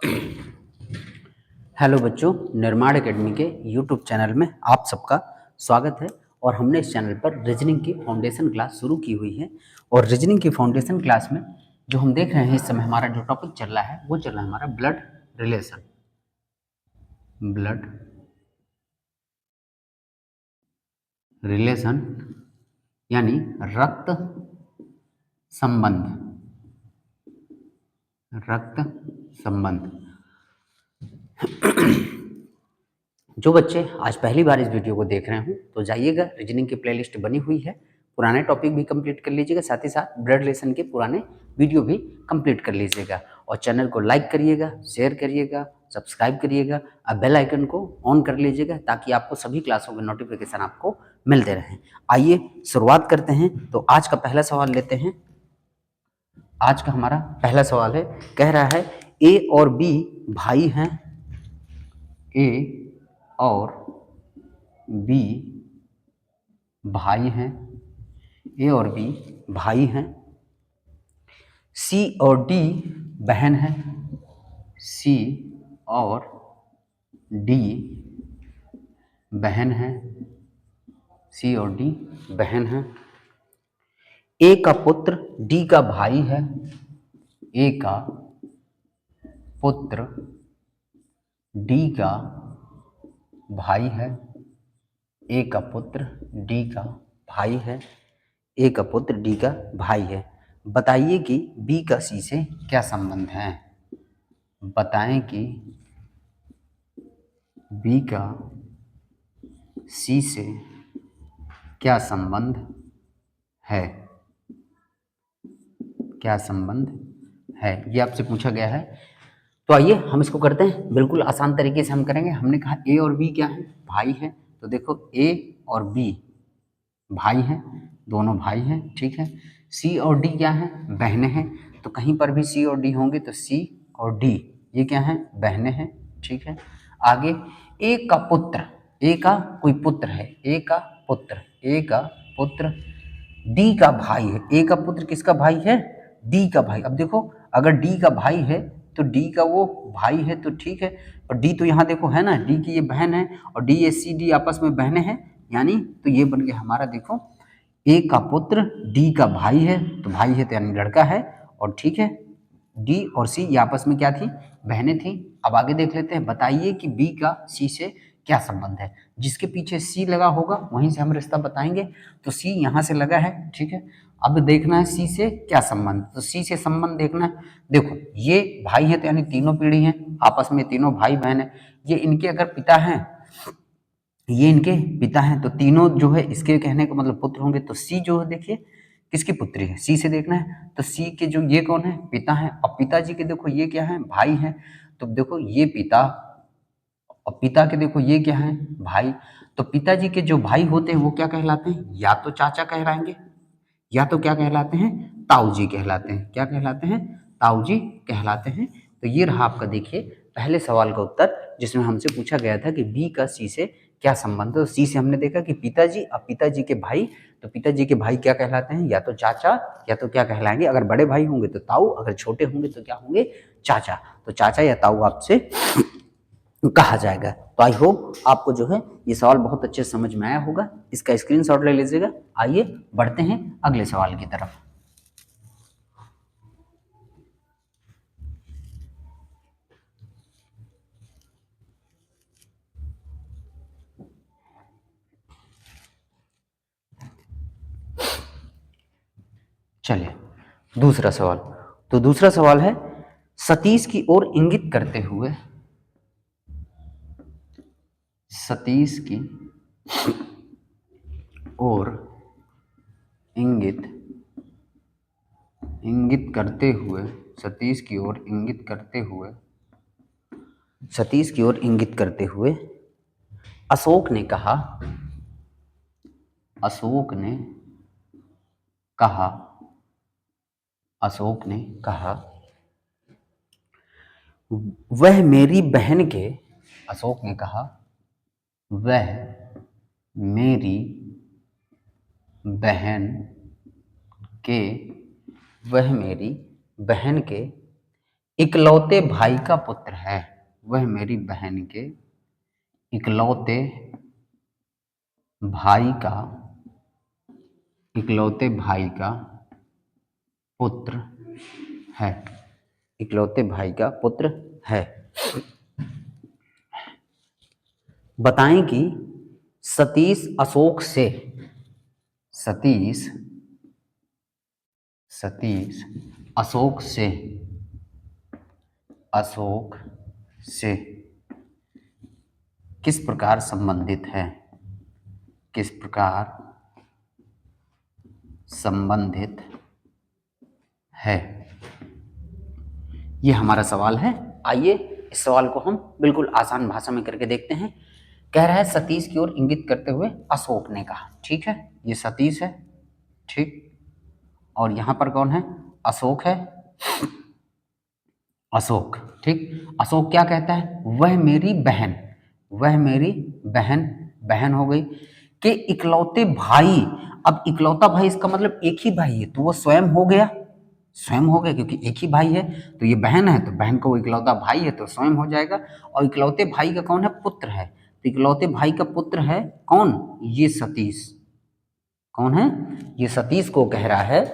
Hello बच्चों, निर्माण academy के यूट्यूब चैनल में आप सबका स्वागत है। और हमने इस चैनल पर रीजनिंग की फाउंडेशन क्लास शुरू की हुई है। और रीजनिंग की फाउंडेशन क्लास में जो हम देख रहे हैं इस समय हमारा जो टॉपिक चल रहा है वो चल रहा है हमारा ब्लड रिलेशन। ब्लड रिलेशन यानी रक्त संबंध। रक्त संबंध। जो बच्चे आज पहली बार इस वीडियो को देख रहे हो तो जाइएगा, रीजनिंग की प्लेलिस्ट बनी हुई है, पुराने टॉपिक भी कंप्लीट कर लीजिएगा, साथ ही साथ ब्लड रिलेशन के पुराने वीडियो भी कंप्लीट कर लीजिएगा। और चैनल को लाइक करिएगा, शेयर करिएगा, सब्सक्राइब करिएगा और बेल आइकन को ऑन कर लीजिएगा ताकि आपको सभी क्लासों के नोटिफिकेशन आपको मिलते रहें। आइए शुरुआत करते हैं। तो आज का पहला सवाल लेते हैं। आज का हमारा पहला सवाल है, कह रहा है ए और बी भाई हैं। ए और बी भाई हैं। ए और बी भाई हैं। सी और डी बहन है। सी और डी बहन है। सी और डी बहन है। ए का पुत्र डी का भाई है। ए का पुत्र डी का भाई है। ए का पुत्र डी का भाई है। ए का पुत्र डी का भाई है। बताइए कि बी का सी से क्या संबंध है। बताएं कि बी का सी से क्या संबंध है। क्या संबंध है, ये आपसे पूछा गया है। तो आइए हम इसको करते हैं, बिल्कुल आसान तरीके से हम करेंगे। हमने कहा ए और बी क्या है, भाई है। तो देखो ए और बी भाई हैं, दोनों भाई हैं, ठीक है। सी और डी क्या है, बहनें हैं। तो कहीं पर भी सी और डी होंगे तो सी और डी ये क्या है, बहनें हैं, ठीक है। आगे ए का पुत्र, ए का कोई पुत्र है, ए का पुत्र, ए का पुत्र डी का भाई है। ए का पुत्र किसका भाई है, डी का भाई। अब देखो अगर डी का भाई है तो डी का वो भाई है तो ठीक है। और डी तो यहाँ देखो है ना, डी की ये बहन है और डी ए सी डी आपस में बहनें हैं, यानी तो ये बन गया हमारा, देखो ए का पुत्र डी का भाई है, तो भाई है तो यानी लड़का है, और ठीक है डी और सी ये आपस में क्या थी, बहनें थी। अब आगे देख लेते हैं। बताइए कि बी का सी से क्या संबंध है। जिसके पीछे सी लगा होगा वहीं से हम रिश्ता बताएंगे। तो सी यहाँ से लगा है, ठीक है। अब देखना है सी से क्या संबंध, तो सी से संबंध देखना है। देखो ये भाई है तो यानी तीनों पीढ़ी हैं, आपस में तीनों भाई बहन है। ये इनके अगर पिता हैं, ये इनके पिता हैं, तो तीनों जो है इसके कहने का मतलब पुत्र होंगे। तो सी जो है देखिए किसकी पुत्री है, सी से देखना है। तो सी के जो ये कौन है, पिता है। और पिताजी के देखो ये क्या है, भाई है। तो देखो ये पिता, और पिता के देखो ये क्या है, भाई। तो पिताजी के जो भाई होते हैं वो क्या कहलाते हैं, या तो चाचा कहलाएंगे, या तो क्या कहलाते हैं, ताऊ जी कहलाते हैं। क्या कहलाते हैं, ताऊ जी कहलाते हैं। तो ये रहा आपका देखिए पहले सवाल का उत्तर, जिसमें हमसे पूछा गया था कि बी का सी से क्या संबंध है। तो सी से हमने देखा कि पिताजी, अब पिताजी के भाई, तो पिताजी के भाई क्या कहलाते हैं, या तो चाचा या तो क्या कहलाएंगे, अगर बड़े भाई होंगे तो ताऊ, अगर छोटे होंगे तो क्या होंगे, चाचा। तो चाचा या ताऊ आपसे कहा जाएगा। तो आई होप आपको जो है ये सवाल बहुत अच्छे से समझ में आया होगा। इसका स्क्रीनशॉट ले लीजिएगा। आइए बढ़ते हैं अगले सवाल की तरफ। चलिए दूसरा सवाल। तो दूसरा सवाल है, सतीश की ओर इंगित करते हुए, सतीश की ओर इंगित इंगित करते हुए, सतीश की ओर इंगित करते हुए, सतीश की ओर इंगित करते हुए अशोक ने कहा, अशोक ने कहा, अशोक ने कहा वह मेरी बहन के, अशोक ने कहा वह मेरी बहन के, वह मेरी बहन के इकलौते भाई का पुत्र है, वह मेरी बहन के इकलौते भाई का इकलौते भाई का पुत्र है, इकलौते भाई का पुत्र है। बताएं कि सतीश अशोक से सतीश सतीश अशोक से अशोक से किस प्रकार संबंधित है, किस प्रकार संबंधित है, ये हमारा सवाल है। आइए इस सवाल को हम बिल्कुल आसान भाषा में करके देखते हैं। कह रहा है सतीश की ओर इंगित करते हुए अशोक ने कहा, ठीक है, ये सतीश है, ठीक, और यहां पर कौन है, अशोक है, अशोक, ठीक। अशोक क्या कहता है, वह मेरी बहन, वह मेरी बहन, बहन हो गई, के इकलौते भाई। अब इकलौता भाई इसका मतलब एक ही भाई है, तो वो स्वयं हो गया, स्वयं हो गया, क्योंकि एक ही भाई है, तो ये बहन है, तो बहन को इकलौता भाई है तो स्वयं हो जाएगा। और इकलौते भाई का कौन है, पुत्र है, तो इकलौते भाई का पुत्र है कौन, ये सतीश। कौन है, ये सतीश को कह रहा है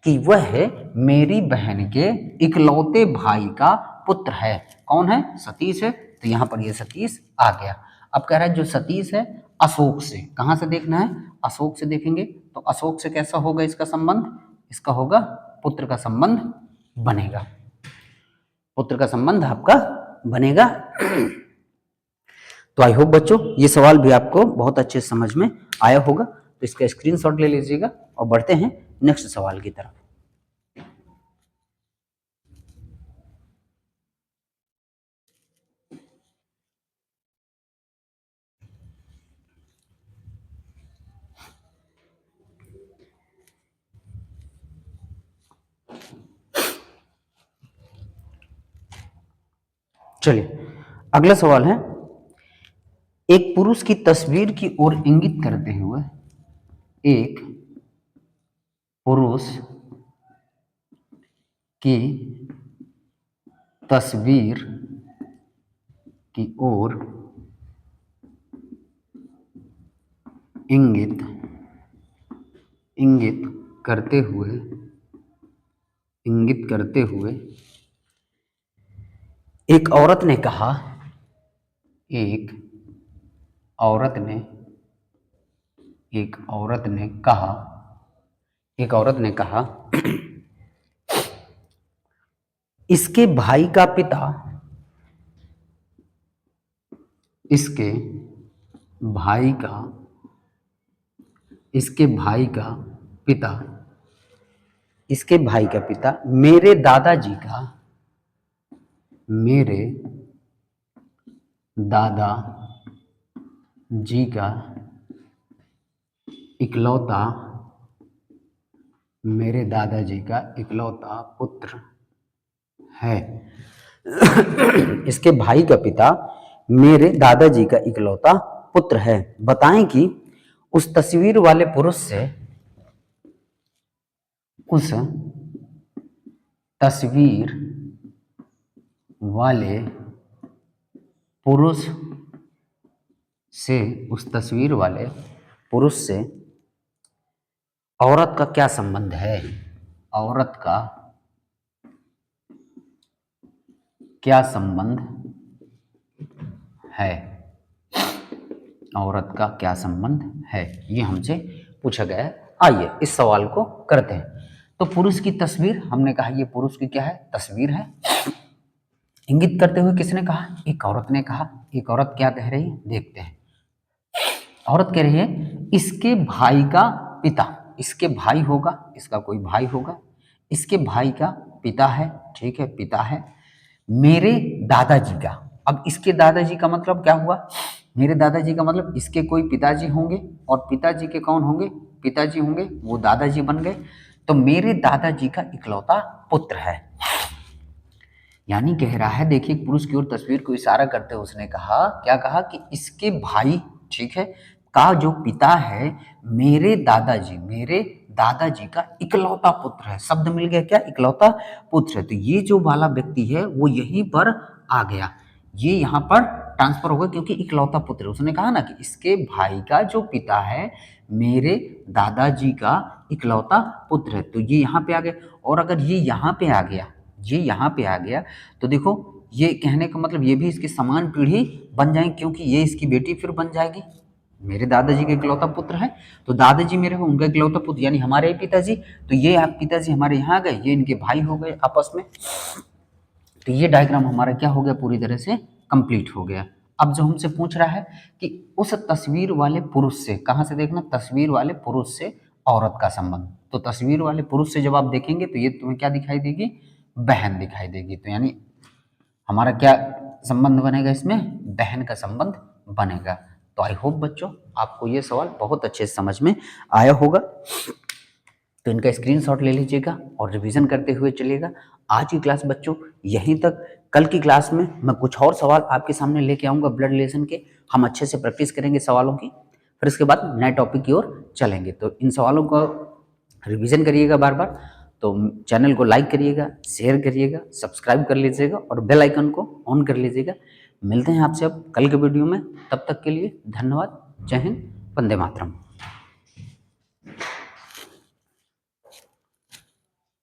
कि वह मेरी बहन के इकलौते भाई का पुत्र है। कौन है, सतीश है, तो यहां पर ये सतीश आ गया। अब कह रहा है जो सतीश है अशोक से, कहां से देखना है, अशोक से देखेंगे, तो अशोक से कैसा होगा इसका संबंध, इसका होगा पुत्र का संबंध बनेगा, पुत्र का संबंध आपका बनेगा। तो आई होप बच्चों ये सवाल भी आपको बहुत अच्छे समझ में आया होगा, तो इसका स्क्रीनशॉट ले लीजिएगा और बढ़ते हैं नेक्स्ट सवाल की तरफ। चलिए अगला सवाल है, एक पुरुष की तस्वीर की ओर इंगित करते हुए, एक पुरुष की तस्वीर की ओर इंगित इंगित करते हुए इंगित करते हुए एक औरत ने कहा, एक औरत ने एक औरत ने कहा एक औरत ने कहा इसके भाई का पिता इसके भाई का इसके भाई का पिता इसके भाई का पिता मेरे दादाजी का मेरे दादा जी का इकलौता मेरे दादाजी का इकलौता पुत्र है। इसके भाई का पिता मेरे दादाजी का इकलौता पुत्र है। बताएं कि उस तस्वीर वाले पुरुष से उस तस्वीर वाले पुरुष से उस तस्वीर वाले पुरुष से औरत का क्या संबंध है, औरत का क्या संबंध है, औरत का क्या संबंध है, ये हमसे पूछा गया है। आइए इस सवाल को करते हैं। तो पुरुष की तस्वीर, हमने कहा ये पुरुष की क्या है, तस्वीर है। इंगित करते हुए किसने कहा, एक औरत ने कहा। एक औरत क्या कह रही है, देखते हैं। औरत कह रही है इसके भाई का पिता, इसके भाई होगा, इसका कोई भाई होगा, इसके भाई का पिता है, ठीक है, पिता है मेरे दादाजी का। अब इसके दादाजी का मतलब क्या हुआ, मेरे दादाजी का मतलब इसके कोई पिताजी होंगे, और पिताजी के कौन होंगे, पिताजी होंगे, वो दादाजी बन गए, तो मेरे दादाजी का इकलौता पुत्र है। यानी कह रहा है, देखिए पुरुष की ओर तस्वीर को इशारा करते हुए उसने कहा, क्या कहा कि इसके भाई, ठीक है, का जो पिता है मेरे दादाजी का इकलौता पुत्र है। शब्द मिल गया क्या? इकलौता पुत्र है। तो ये जो वाला व्यक्ति है वो यहीं पर आ गया, ये यहाँ पर ट्रांसफर हो गया क्योंकि इकलौता पुत्र है। उसने कहा ना कि इसके भाई का जो पिता है मेरे दादाजी का इकलौता पुत्र है, तो ये यहाँ पे आ गया। और अगर ये यहाँ पे आ गया, ये यहाँ पे आ गया, तो देखो ये कहने का मतलब ये भी इसकी समान पीढ़ी बन जाएगी, क्योंकि ये इसकी बेटी फिर बन जाएगी। मेरे दादाजी के इकलौता पुत्र है, तो दादाजी मेरे उनका इकलौता पुत्र यानी हमारे पिताजी, तो ये आप पिताजी हमारे यहाँ आ गए, ये इनके भाई हो गए आपस में। तो ये डायग्राम हमारा क्या हो गया? पूरी तरह से कंप्लीट हो गया। अब जो हमसे पूछ रहा है कि उस तस्वीर वाले पुरुष से, कहाँ से देखना? तस्वीर वाले पुरुष से औरत का संबंध। तो तस्वीर वाले पुरुष से जब आप देखेंगे तो ये तुम्हें क्या दिखाई देगी? बहन दिखाई देगी। तो यानी हमारा क्या संबंध बनेगा इसमें? बहन का संबंध बनेगा। तो आई होप बच्चों आपको ये सवाल बहुत अच्छे से समझ में आया होगा। तो इनका स्क्रीनशॉट ले लीजिएगा और रिवीजन करते हुए चलिएगा। आज की क्लास बच्चों यहीं तक। कल की क्लास में मैं कुछ और सवाल आपके सामने लेके आऊँगा ब्लड रिलेशन के। हम अच्छे से प्रैक्टिस करेंगे सवालों की, फिर उसके बाद नए टॉपिक की ओर चलेंगे। तो इन सवालों को रिवीजन करिएगा बार बार। तो चैनल को लाइक करिएगा, शेयर करिएगा, सब्सक्राइब कर लीजिएगा और बेल आइकन को ऑन कर लीजिएगा। मिलते हैं आपसे अब कल के वीडियो में। तब तक के लिए धन्यवाद। जय हिंद, वंदे मातरम।